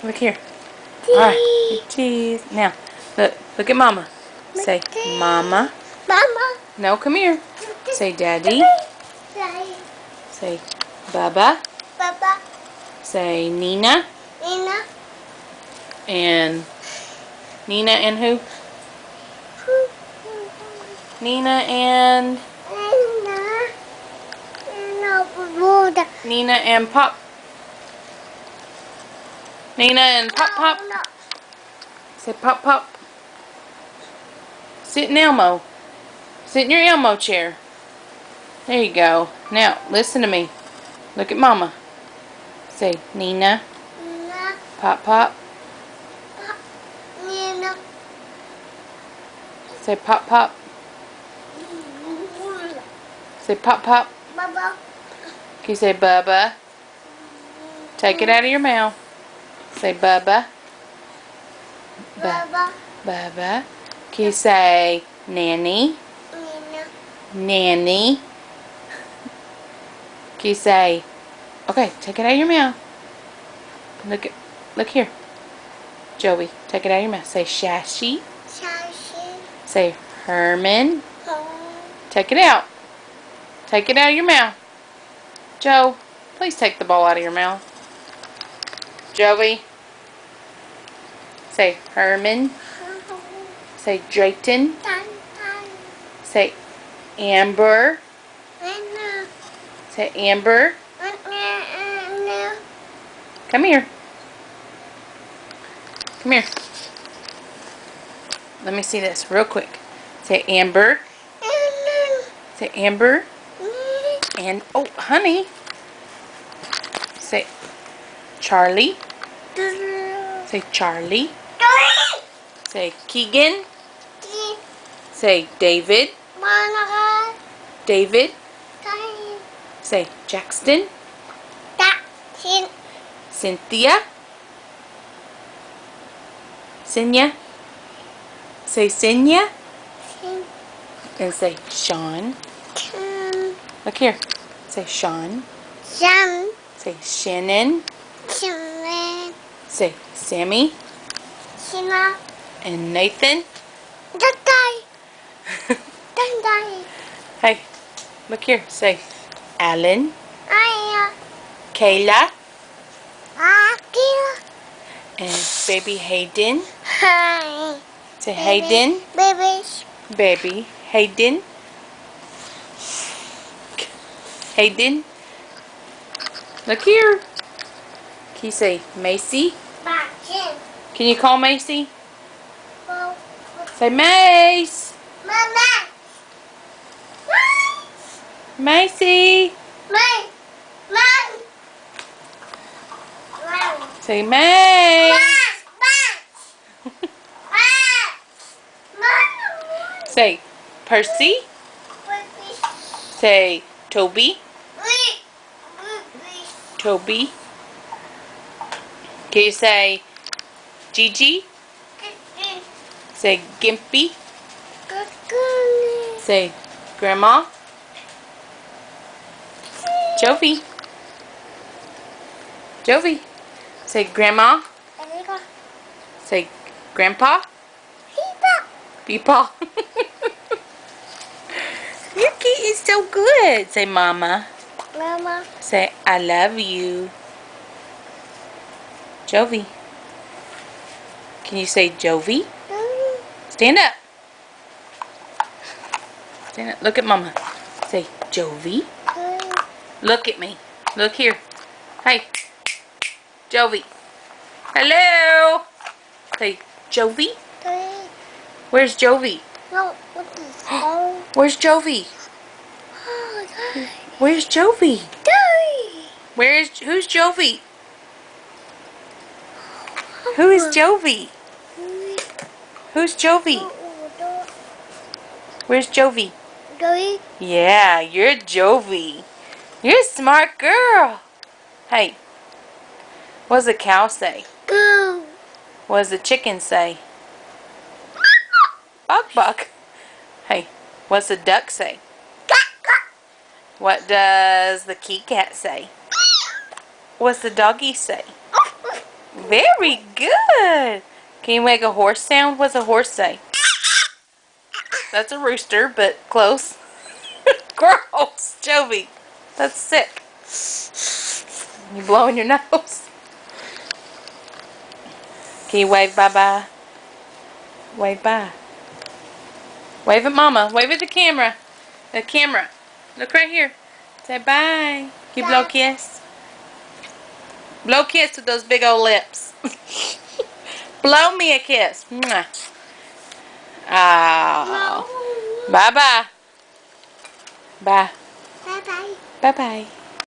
Look here. Alright, cheese. Now, look at Mama. Say, Mama. Mama. No, come here. Say, Daddy. Say, Baba. Baba. Say, Nina. Nina. And Nina and who? Nina and Nina and Pop. Nina and Pop Pop. Say Pop Pop. Sit in Elmo. Sit in your Elmo chair. There you go. Now, listen to me. Look at Mama. Say Nina. Nina. Pop Pop. Nina. Say Pop Pop. Say Pop Pop. Baba. Can you say Bubba? Take it out of your mouth. Say Bubba. Baba. Bubba. Can you say Nanny? Nina. Nanny. Can you say, okay, take it out of your mouth. Look here. Joey, take it out of your mouth. Say Shashi. Shashi. Say Herman. Take it out. Take it out of your mouth. Joe, please take the ball out of your mouth. Joey. Say Herman. Say Drayton. Say Amber. Say Amber. Come here. Come here. Let me see this real quick. Say Amber. Say Amber. And, oh, honey. Say Charlie. Say Charlie. Say Keegan. Say David. David. Say Jackson. Cynthia. Sinya. Say Sinya. And say Sean. Look here. Say Sean. Say Shannon. Say Sammy. And Nathan. Hey, look here. Say Alan. Kayla. And baby Hayden. Say Hayden. Baby Hayden. Hayden. Look here. Can you say Macy? Can you call Macy? Say Mace. Macy. Say Mace. Say Percy. Say Toby. Toby. Can you say Gigi? Say Gimpy. Say Grandma. Jovi. Jovi. Say Grandma. Say Grandpa. Peepaw. Yuki is so good. Say Mama. Say I love you. Jovi. Can you say Jovi? Stand up. Stand up. Look at Mama. Say Jovi. Look at me. Look here. Hey. Jovi. Hello. Say Jovi. Where's Jovi? Where's Jovi? Where's Jovi? Who's Jovi? Who is Jovi? Who's Jovi? Where's Jovi? Yeah, you're Jovi. You're a smart girl. Hey, what does the cow say? What does the chicken say? Buck buck. Hey, what's the duck say? What does the kitty cat say? What's the doggy say? Very good. Can you make a horse sound? What's a horse say? That's a rooster, but close. Gross, Jovi. That's sick. You blowing your nose. Can you wave bye-bye? Wave bye. Wave at Mama. Wave at the camera. The camera. Look right here. Say bye. Can you blow a kiss? Blow a kiss with those big old lips. Blow me a kiss. Mwah. Oh. Bye-bye. Bye. Bye bye. Bye-bye.